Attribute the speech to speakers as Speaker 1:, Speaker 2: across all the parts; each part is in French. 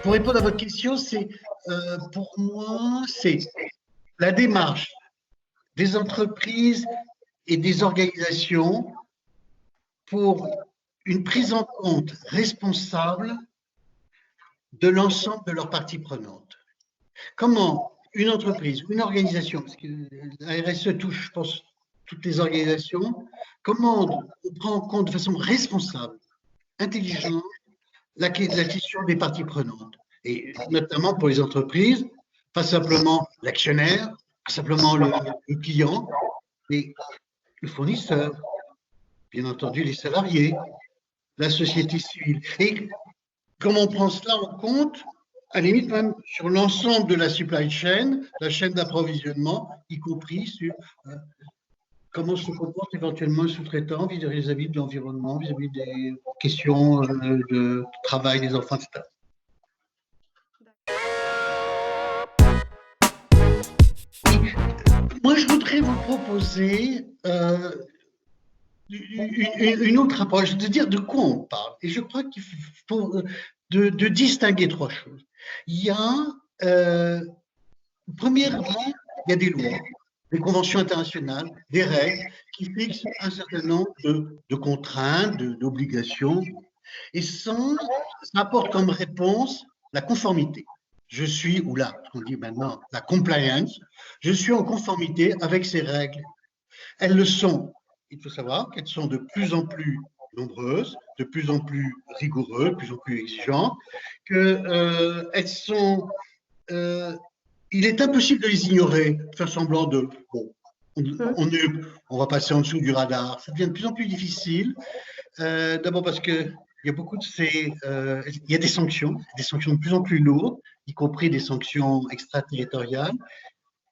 Speaker 1: pour répondre à votre question, c'est pour moi, c'est la démarche des entreprises et des organisations pour une prise en compte responsable de l'ensemble de leurs parties prenantes. Comment une entreprise, une organisation, parce que la RSE touche, je pense, toutes les organisations, comment on prend en compte de façon responsable, intelligente, la question des parties prenantes. Et notamment pour les entreprises, pas simplement l'actionnaire, pas simplement le client, mais le fournisseur, bien entendu les salariés, la société civile. Et comment on prend cela en compte, à la limite même sur l'ensemble de la supply chain, la chaîne d'approvisionnement, y compris sur comment se comporte éventuellement le sous-traitant vis-à-vis de l'environnement, vis-à-vis des questions de travail des enfants, etc. Moi, je voudrais vous proposer une autre approche, de dire de quoi on parle. Et je crois qu'il faut de distinguer trois choses. Il y a, premièrement, il y a des lois, des conventions internationales, des règles qui fixent un certain nombre de contraintes, d'obligations. Et ça apporte comme réponse la conformité. Je suis, ou là, ce qu'on dit maintenant, la compliance, je suis en conformité avec ces règles. Elles le sont. Il faut savoir qu'elles sont de plus en plus nombreuses, de plus en plus rigoureuses, de plus en plus exigeantes, qu'elles sont. Il est impossible de les ignorer, de faire semblant de. Bon, on va passer en dessous du radar. Ça devient de plus en plus difficile. D'abord parce que il y a beaucoup de ces. Il y a des sanctions de plus en plus lourdes, y compris des sanctions extraterritoriales.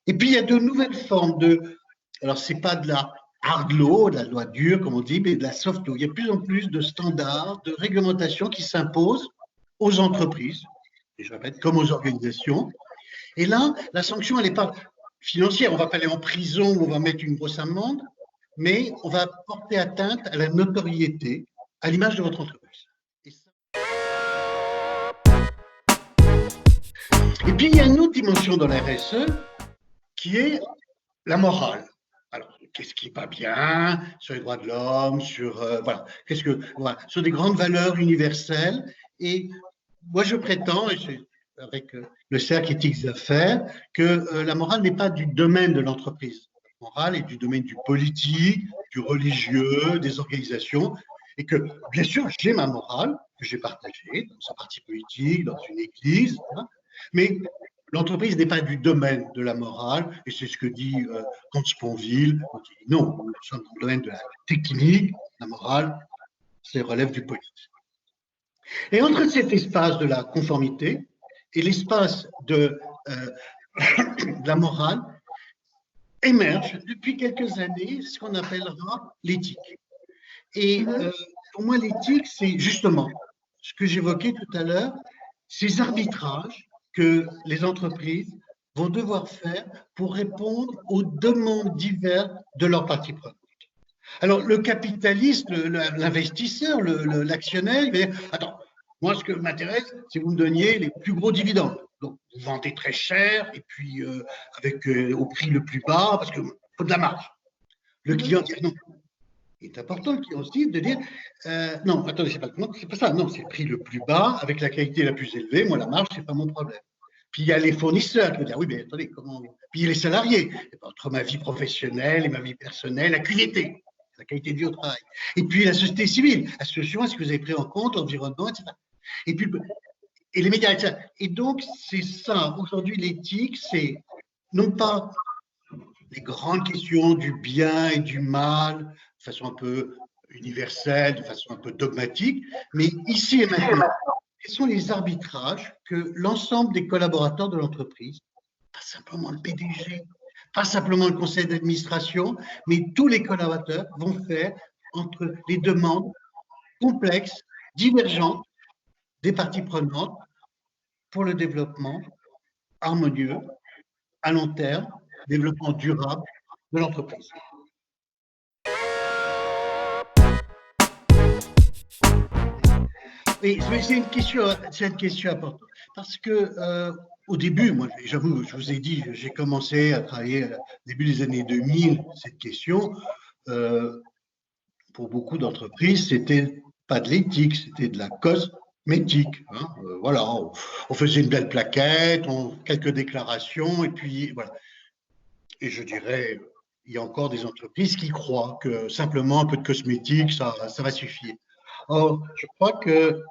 Speaker 1: Et puis, il y a de nouvelles formes de. Alors, ce n'est pas de la hard law, de la loi dure, comme on dit, mais de la soft law. Il y a de plus en plus de standards, de réglementations qui s'imposent aux entreprises, et je répète, comme aux organisations. Et là, la sanction, elle n'est pas financière. On ne va pas aller en prison ou on va mettre une grosse amende, mais on va porter atteinte à la notoriété, à l'image de votre entreprise. Et puis, il y a une autre dimension dans la RSE qui est la morale. Alors, qu'est-ce qui va bien sur les droits de l'homme, sur, sur des grandes valeurs universelles. Et moi, je prétends, et avec le cercle éthique des affaires, que la morale n'est pas du domaine de l'entreprise. La morale est du domaine du politique, du religieux, des organisations, et que, bien sûr, j'ai ma morale, que j'ai partagée dans un parti politique, dans une église, hein, mais l'entreprise n'est pas du domaine de la morale, et c'est ce que dit Comte Sponville. Il dit non, nous sommes dans le domaine de la technique, la morale, ça relève du politique. Et entre cet espace de la conformité et l'espace de la morale, émerge depuis quelques années ce qu'on appellera l'éthique. Et pour moi, l'éthique, c'est justement ce que j'évoquais tout à l'heure, ces arbitrages que les entreprises vont devoir faire pour répondre aux demandes diverses de leurs parties prenantes. Alors, le capitaliste, l'investisseur, l'actionnaire, il va dire, attends, moi, ce que m'intéresse, c'est que vous me donniez les plus gros dividendes. Donc, vous vendez très cher et puis au prix le plus bas parce qu'il faut de la marge. Le client dit non. Il est important, le client aussi, de dire non, attendez, c'est pas ça. Non, c'est le prix le plus bas avec la qualité la plus élevée. Moi, la marge, c'est pas mon problème. Puis il y a les fournisseurs qui vont dire oui, mais attendez, comment. Puis il y a les salariés. Entre ma vie professionnelle et ma vie personnelle, la QVT, la qualité de vie au travail. Et puis la société civile, association, est-ce que vous avez pris en compte l'environnement, etc. Et puis et les médias, etc. Et donc, c'est ça. Aujourd'hui, l'éthique, c'est non pas les grandes questions du bien et du mal, de façon un peu universelle, de façon un peu dogmatique, mais ici et maintenant, quels sont les arbitrages que l'ensemble des collaborateurs de l'entreprise, pas simplement le PDG, pas simplement le conseil d'administration, mais tous les collaborateurs vont faire entre les demandes complexes, divergentes des parties prenantes pour le développement harmonieux, à long terme, développement durable de l'entreprise. Oui, c'est une question importante. Parce que au début, moi, j'avoue, je vous ai dit, j'ai commencé à travailler au début des années 2000, cette question. Pour beaucoup d'entreprises, c'était pas de l'éthique, c'était de la cosmétique. Hein. Voilà, on faisait une belle plaquette, quelques déclarations, et puis voilà. Et je dirais, il y a encore des entreprises qui croient que simplement un peu de cosmétique, ça va suffire. Or, je crois que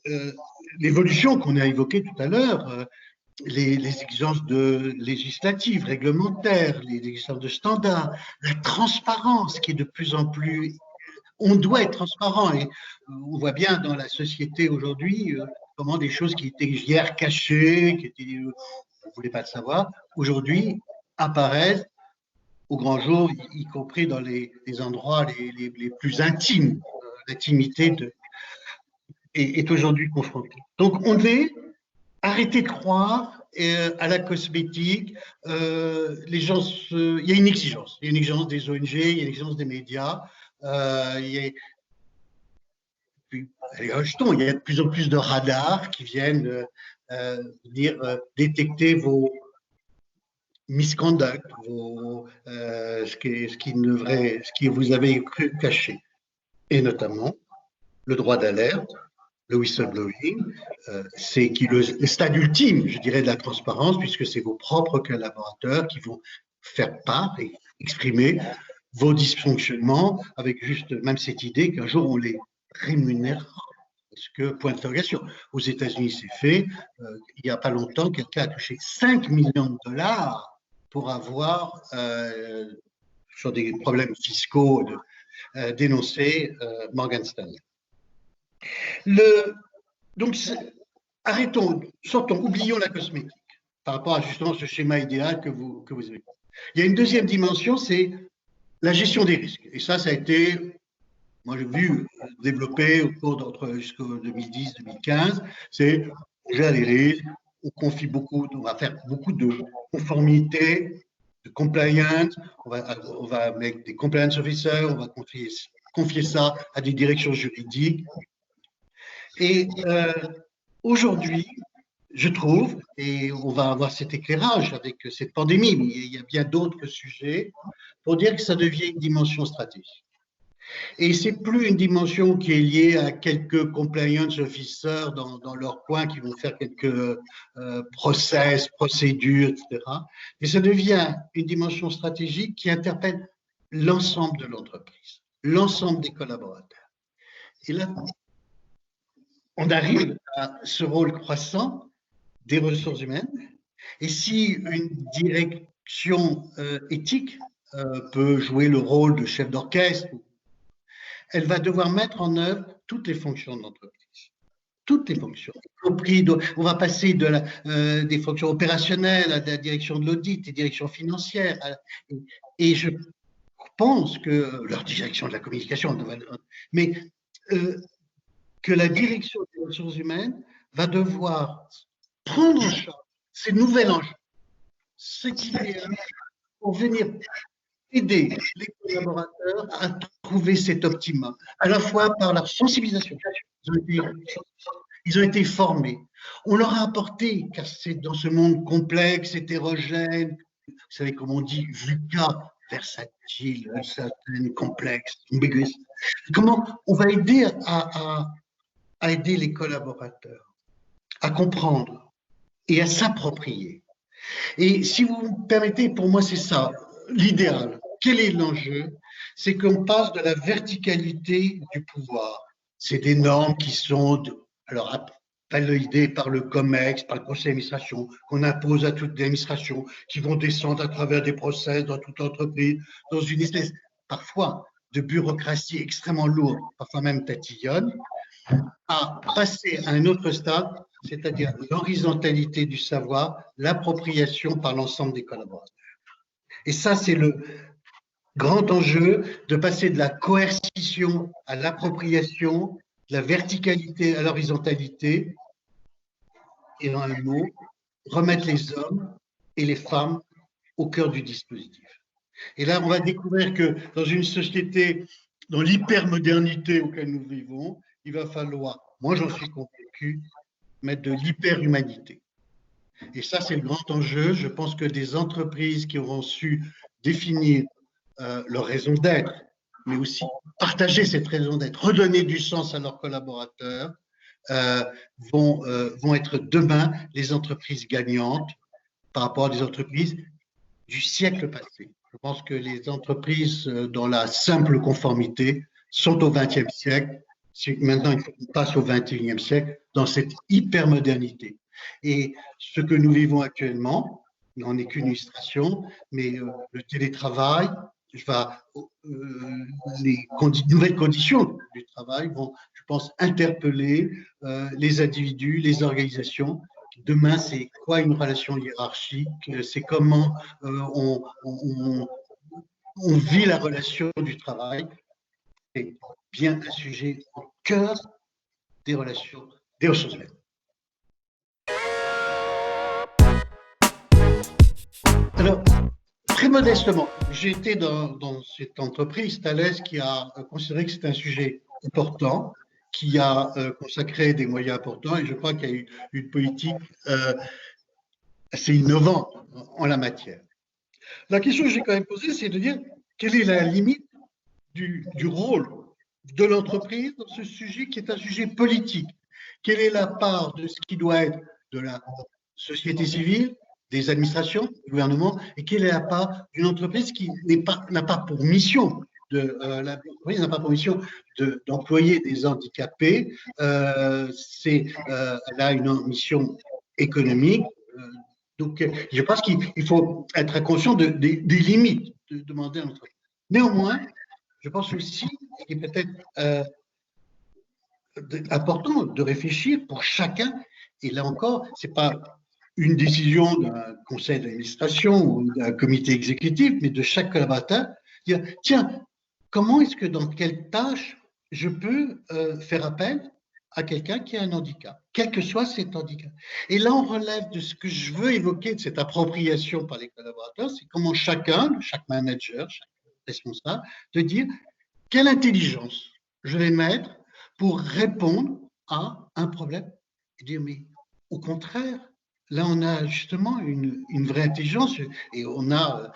Speaker 1: euh, l'évolution qu'on a évoquée tout à l'heure, les exigences législatives, réglementaires, les exigences de standards, la transparence qui est de plus en plus. On doit être transparent et on voit bien dans la société aujourd'hui comment des choses qui étaient hier cachées, qui étaient, on ne voulait pas le savoir, aujourd'hui apparaissent au grand jour, y compris dans les endroits les plus intimes. L'intimité est aujourd'hui confrontée. Donc, on devait arrêter de croire à la cosmétique. Les gens, il y a une exigence. Il y a une exigence des ONG, il y a une exigence des médias. Rejetons, il y a de plus en plus de radars qui viennent détecter vos misconduct, ce qui vous avez cru cacher. Et notamment le droit d'alerte, le whistleblowing, c'est le stade ultime, je dirais, de la transparence, puisque c'est vos propres collaborateurs qui vont faire part et exprimer vos dysfonctionnements avec juste même cette idée qu'un jour on les rémunère. Parce que, point d'interrogation, aux États-Unis, c'est fait. Il n'y a pas longtemps, quelqu'un a touché 5 millions de dollars pour avoir, sur des problèmes fiscaux, dénoncé Morgan Stanley. Donc, arrêtons, sortons, oublions la cosmétique par rapport à justement ce schéma idéal que vous avez. Il y a une deuxième dimension, c'est la gestion des risques. Et ça a été, moi j'ai vu développer au cours jusqu'au 2010-2015, c'est déjà les risques, on va faire beaucoup de conformité, de compliance, on va mettre des compliance officers, on va confier ça à des directions juridiques. Et aujourd'hui, je trouve, et on va avoir cet éclairage avec cette pandémie, mais il y a bien d'autres sujets, pour dire que ça devient une dimension stratégique. Et c'est plus une dimension qui est liée à quelques compliance officers dans leur coin qui vont faire quelques procédures, etc. Mais ça devient une dimension stratégique qui interpelle l'ensemble de l'entreprise, l'ensemble des collaborateurs. Et là, on arrive à ce rôle croissant des ressources humaines. Et si une direction éthique peut jouer le rôle de chef d'orchestre, elle va devoir mettre en œuvre toutes les fonctions de l'entreprise. Toutes les fonctions. On va passer des fonctions opérationnelles à la direction de l'audit, des directions financières. Et je pense que leur direction de la communication, mais que la direction des ressources humaines va devoir prendre en charge ces nouvelles enjeux, ce qui est pour venir aider les collaborateurs à trouver cet optimum, à la fois par la sensibilisation. Ils ont été formés. On leur a apporté, car c'est dans ce monde complexe, hétérogène, vous savez comme on dit, VUCA, versatile, uncertain, complexe, ambiguous. Comment on va aider à aider les collaborateurs à comprendre et à s'approprier. Et si vous me permettez, pour moi, c'est ça, l'idéal. Quel est l'enjeu? C'est qu'on passe de la verticalité du pouvoir. C'est des normes qui sont, validées par le COMEX, par le conseil d'administration, qu'on impose à toute l'administration, qui vont descendre à travers des process dans toute l'entreprise, dans une espèce, parfois, de bureaucratie extrêmement lourde, parfois même tatillonne, à passer à un autre stade, c'est-à-dire l'horizontalité du savoir, l'appropriation par l'ensemble des collaborateurs. Et ça, c'est le grand enjeu de passer de la coercition à l'appropriation, de la verticalité à l'horizontalité, et en un mot, remettre les hommes et les femmes au cœur du dispositif. Et là, on va découvrir que dans une société, dans l'hypermodernité auquel nous vivons, il va falloir moi j'en suis convaincu, mais de l'hyper-humanité. Et ça, c'est le grand enjeu. Je pense que des entreprises qui auront su définir leur raison d'être, mais aussi partager cette raison d'être, redonner du sens à leurs collaborateurs, euh, vont être demain les entreprises gagnantes par rapport à des entreprises du siècle passé. Je pense que les entreprises dans la simple conformité sont au XXe siècle. Maintenant, il passe au XXIe siècle dans cette hypermodernité. Et ce que nous vivons actuellement n'en est qu'une illustration, mais le télétravail, les nouvelles conditions du travail vont, je pense, interpeller les individus, les organisations. Demain, c'est quoi une relation hiérarchique? C'est comment on vit la relation du travail. C'est bien un sujet au cœur des relations, des ressources humaines. Alors, très modestement, j'ai été dans cette entreprise, Thales, qui a considéré que c'est un sujet important, qui a consacré des moyens importants, et je crois qu'il y a eu une politique assez innovante en la matière. La question que j'ai quand même posée, c'est de dire quelle est la limite du rôle de l'entreprise dans ce sujet qui est un sujet politique. Quelle est la part de ce qui doit être de la société civile, des administrations, du gouvernement, et quelle est la part d'une entreprise qui n'a pas pour mission l'entreprise n'a pas pour mission d'employer des handicapés, elle a une mission économique. Donc, je pense qu'il faut être conscient des limites de demander à l'entreprise. Néanmoins, je pense aussi qu'il est peut-être important de réfléchir pour chacun, et là encore, ce n'est pas une décision d'un conseil d'administration ou d'un comité exécutif, mais de chaque collaborateur, dire, tiens, comment est-ce que dans quelle tâche je peux faire appel à quelqu'un qui a un handicap, quel que soit cet handicap. Et là, on relève de ce que je veux évoquer, de cette appropriation par les collaborateurs, c'est comment chaque manager, chaque responsable, de dire quelle intelligence je vais mettre pour répondre à un problème. Et dire, mais au contraire, là, on a justement une vraie intelligence et on a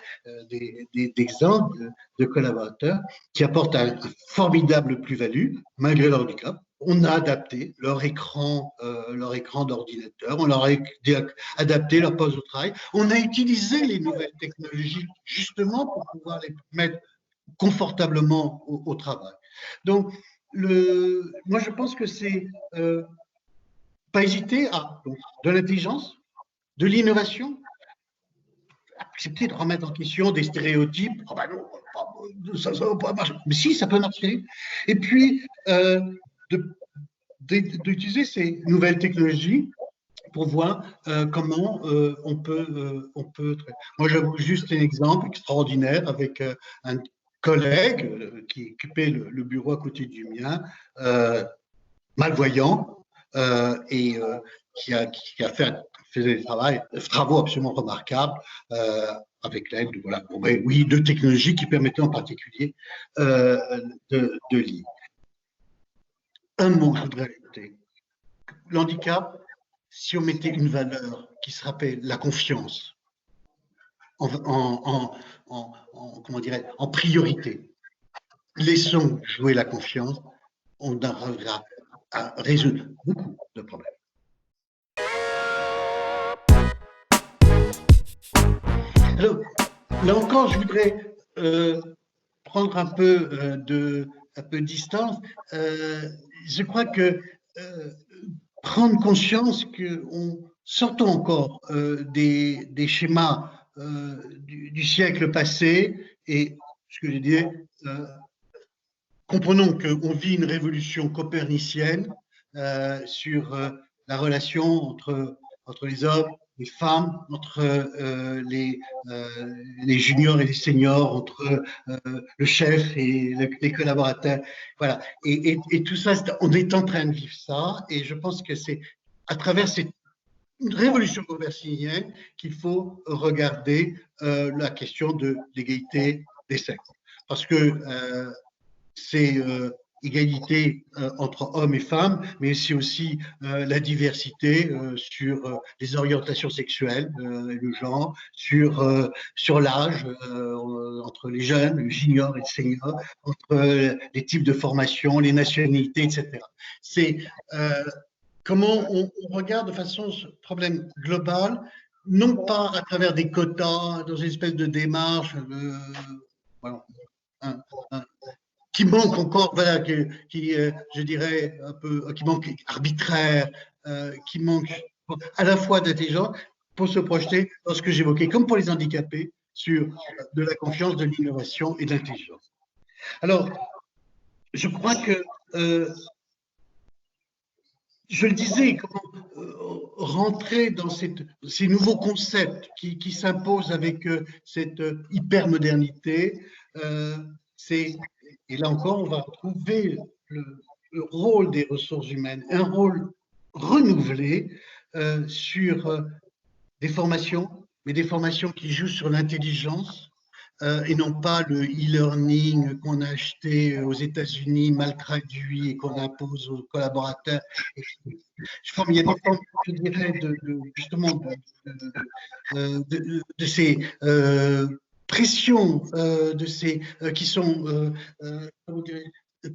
Speaker 1: des exemples de collaborateurs qui apportent un formidable plus-value malgré leur handicap. On a adapté leur écran d'ordinateur, on leur a adapté leur poste au travail. On a utilisé les nouvelles technologies justement pour pouvoir les mettre confortablement au travail. Donc, moi, je pense que c'est pas hésiter à de l'intelligence, de l'innovation, accepter de remettre en question des stéréotypes. Oh ben non, ça va pas marcher. Mais si, ça peut marcher. Et puis, d'utiliser ces nouvelles technologies pour voir comment on peut. Moi, j'avoue juste un exemple extraordinaire avec un collègue qui occupait le bureau à côté du mien, malvoyant, et qui a fait des travaux absolument remarquables avec l'aide de technologies qui permettaient en particulier de lire. Un mot, je voudrais ajouter. L'handicap, si on mettait une valeur qui se rappelle la confiance comment en priorité, laissons jouer la confiance, on arrivera à résoudre beaucoup de problèmes. Alors, là encore, je voudrais prendre un peu de distance. Je crois que prendre conscience qu'on sortons encore des schémas du siècle passé et ce que je disais, comprenons qu'on vit une révolution copernicienne sur la relation entre les hommes, les femmes, entre les juniors et les seniors, entre le chef et les collaborateurs. Voilà. Et tout ça, on est en train de vivre ça. Et je pense que c'est à travers cette révolution copernicienne qu'il faut regarder la question de l'égalité des sexes. Parce que c'est égalité entre hommes et femmes, mais c'est aussi la diversité sur les orientations sexuelles, le genre, sur l'âge, entre les jeunes, les juniors et les seniors, entre les types de formation, les nationalités, etc. C'est comment on regarde de façon ce problème global, non pas à travers des quotas, dans une espèce de démarche, voilà, un, un, qui manque encore, voilà, qui je dirais, un peu, qui manque arbitraire, qui manque à la fois d'intelligence pour se projeter dans ce que j'évoquais, comme pour les handicapés, sur de la confiance, de l'innovation et de l'intelligence. Alors, je crois que, je le disais, comment rentrer dans ces nouveaux concepts qui s'imposent avec cette hypermodernité, c'est et là encore, on va retrouver le rôle des ressources humaines, un rôle renouvelé sur des formations, mais des formations qui jouent sur l'intelligence et non pas le e-learning qu'on a acheté aux États-Unis, mal traduit et qu'on impose aux collaborateurs. Il y a des formes, je dirais, justement de ces pressions, de ces qui sont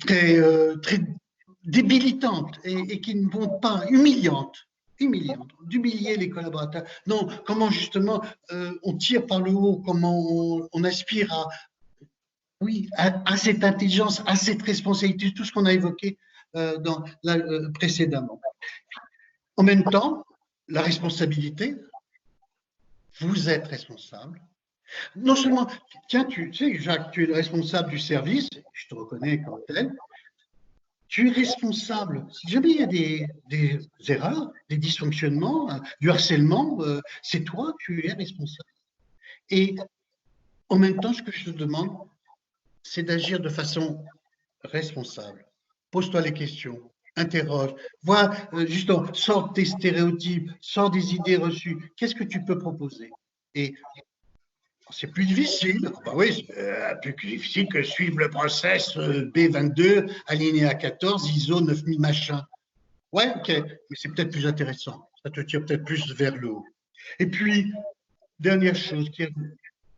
Speaker 1: très débilitantes et qui ne vont pas, humiliantes, d'humilier les collaborateurs. Non, comment justement on tire par le haut, comment on aspire à, oui, à cette intelligence, à cette responsabilité, tout ce qu'on a évoqué précédemment. En même temps, la responsabilité, vous êtes responsable. Non seulement, tiens, tu sais, Jacques, tu es le responsable du service, je te reconnais comme tel, tu es responsable. Si jamais il y a des erreurs, des dysfonctionnements, du harcèlement, c'est toi, tu es responsable. Et en même temps, ce que je te demande, c'est d'agir de façon responsable. Pose-toi les questions, interroge, vois, justement, sors tes stéréotypes, sors des idées reçues. Qu'est-ce que tu peux proposer? Et c'est plus difficile. Bah oui, c'est plus difficile que suivre le process B22, alinéa 14, ISO 9000 machin. Ouais, ok, mais c'est peut-être plus intéressant. Ça te tire peut-être plus vers le haut. Et puis, dernière chose qui est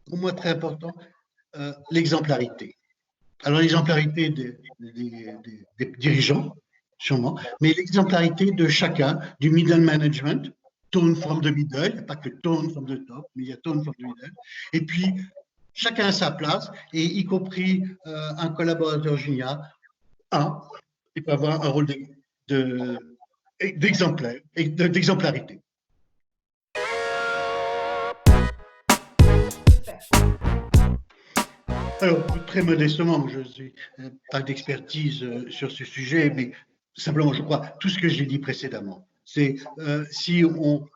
Speaker 1: pour moi très important, l'exemplarité. Alors, l'exemplarité des dirigeants, sûrement, mais l'exemplarité de chacun, du middle management, tone from the middle, il n'y a pas que tone from the top, mais il y a tone from the middle. Et puis, chacun a sa place, et y compris un collaborateur junior, il peut avoir un rôle d'exemplarité. Alors, très modestement, je n'ai pas d'expertise sur ce sujet, mais simplement, je crois, tout ce que j'ai dit précédemment, c'est si on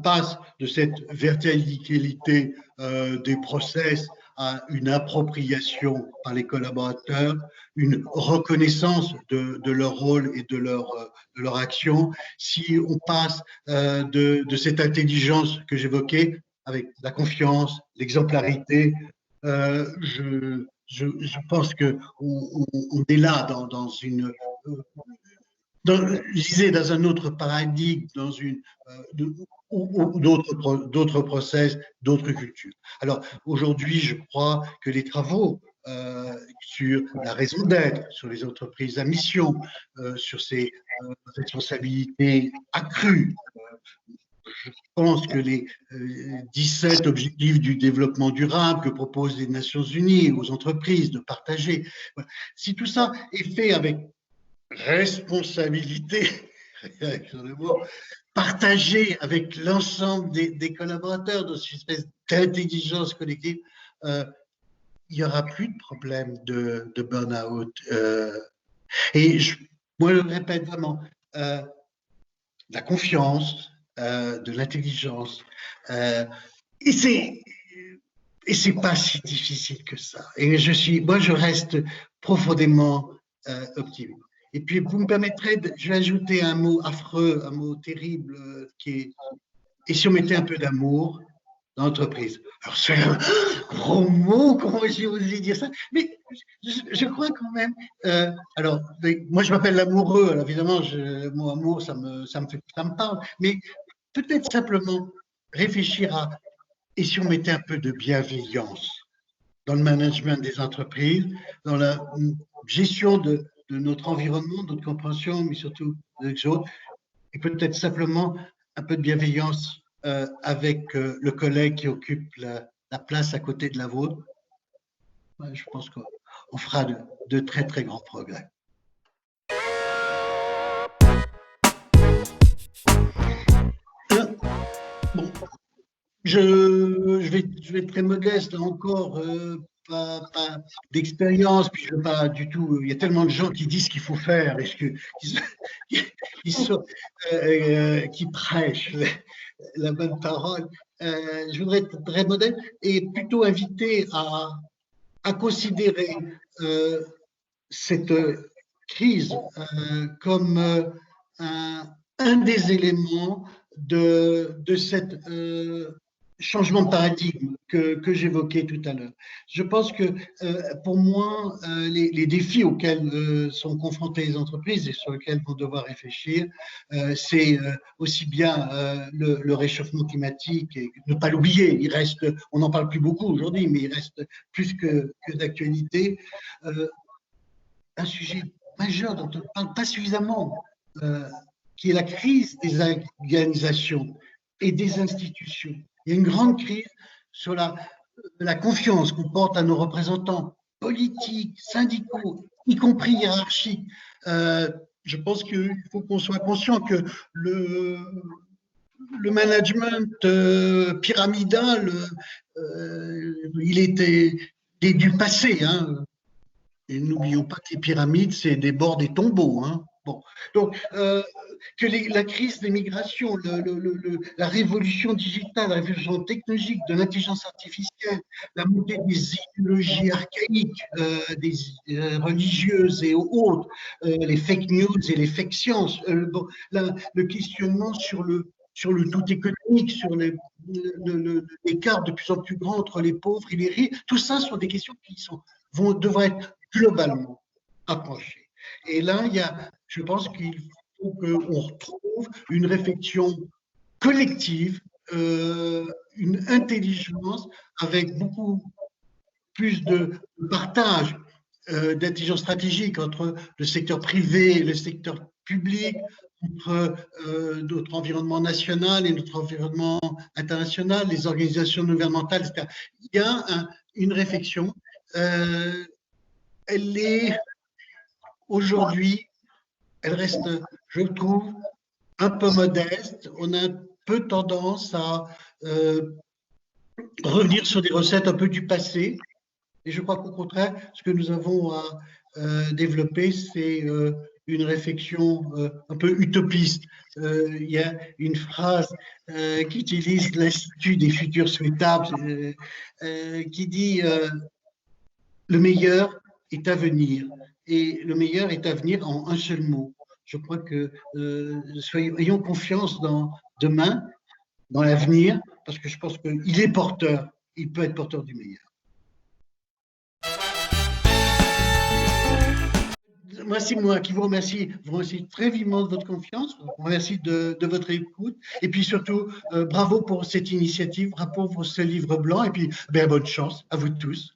Speaker 1: passe de cette verticalité des process à une appropriation par les collaborateurs, une reconnaissance de leur rôle et de leur action, si on passe de cette intelligence que j'évoquais avec la confiance, l'exemplarité, je pense qu'on est là dans une, je disais, dans un autre paradigme, dans une, ou d'autres process, d'autres cultures. Alors aujourd'hui, je crois que les travaux sur la raison d'être, sur les entreprises à mission, sur ces responsabilités accrues, je pense que les 17 objectifs du développement durable que proposent les Nations Unies aux entreprises de partager, si tout ça est fait avec responsabilité, partagé avec l'ensemble des collaborateurs dans une espèce d'intelligence collective, il n'y aura plus de problème de burn-out. Et moi, je le répète vraiment, la confiance, de l'intelligence. Et c'est pas si difficile que ça. Et moi, je reste profondément optimiste. Et puis, vous me permettrez, je vais ajouter un mot affreux, un mot terrible, qui est, et si on mettait un peu d'amour dans l'entreprise. Alors, c'est un gros mot, comment j'ai osé dire ça, mais je crois quand même. Alors, moi, je m'appelle l'amoureux, alors évidemment, mon amour, ça me parle, mais peut-être simplement réfléchir à, et si on mettait un peu de bienveillance dans le management des entreprises, dans la gestion de notre environnement, de notre compréhension, mais surtout des autres, et peut-être simplement un peu de bienveillance avec le collègue qui occupe la place à côté de la vôtre. Je pense qu'on fera de très, très grands progrès. Bon, je vais être très modeste encore, pas d'expérience, puis je veux pas du tout. Il y a tellement de gens qui disent ce qu'il faut faire, qui prêchent la bonne parole. Je voudrais être très modeste et plutôt inviter à considérer cette crise comme un des éléments de cette changement de paradigme que j'évoquais tout à l'heure. Je pense que pour moi, les défis auxquels sont confrontées les entreprises et sur lesquels vont devoir réfléchir, c'est aussi bien le réchauffement climatique, et ne pas l'oublier, il reste, on n'en parle plus beaucoup aujourd'hui, mais il reste plus que d'actualité, un sujet majeur dont on ne parle pas suffisamment, qui est la crise des organisations et des institutions. Il y a une grande crise sur la confiance qu'on porte à nos représentants politiques, syndicaux, y compris hiérarchiques. Je pense qu'il faut qu'on soit conscient que le management pyramidal, il était du passé. Hein. Et n'oublions pas que les pyramides, c'est des bords des tombeaux. Hein. Bon. Donc, que la crise des migrations, la révolution digitale, la révolution technologique de l'intelligence artificielle, la montée des idéologies archaïques, religieuses et autres, les fake news et les fake sciences, bon, le questionnement sur le tout économique, sur l'écart de plus en plus grand entre les pauvres et les riches, tout ça sont des questions qui devraient être globalement approchées. Et là, je pense qu'il faut qu'on retrouve une réflexion collective, une intelligence avec beaucoup plus de partage d'intelligence stratégique entre le secteur privé et le secteur public, entre notre environnement national et notre environnement international, les organisations gouvernementales, etc. Il y a une réflexion. Elle est aujourd'hui, elle reste, je trouve, un peu modeste. On a un peu tendance à revenir sur des recettes un peu du passé. Et je crois qu'au contraire, ce que nous avons à développer, c'est une réflexion un peu utopiste. Il y a une phrase qui utilise l'Institut des futurs souhaitables, qui dit le meilleur est à venir. Et le meilleur est à venir en un seul mot. Je crois que ayons confiance dans demain, dans l'avenir, parce que je pense qu'il est porteur, il peut être porteur du meilleur. Moi, c'est moi qui vous remercie très vivement de votre confiance, vous remercie de votre écoute, et puis surtout, bravo pour cette initiative, bravo pour ce livre blanc, et puis bonne chance à vous tous.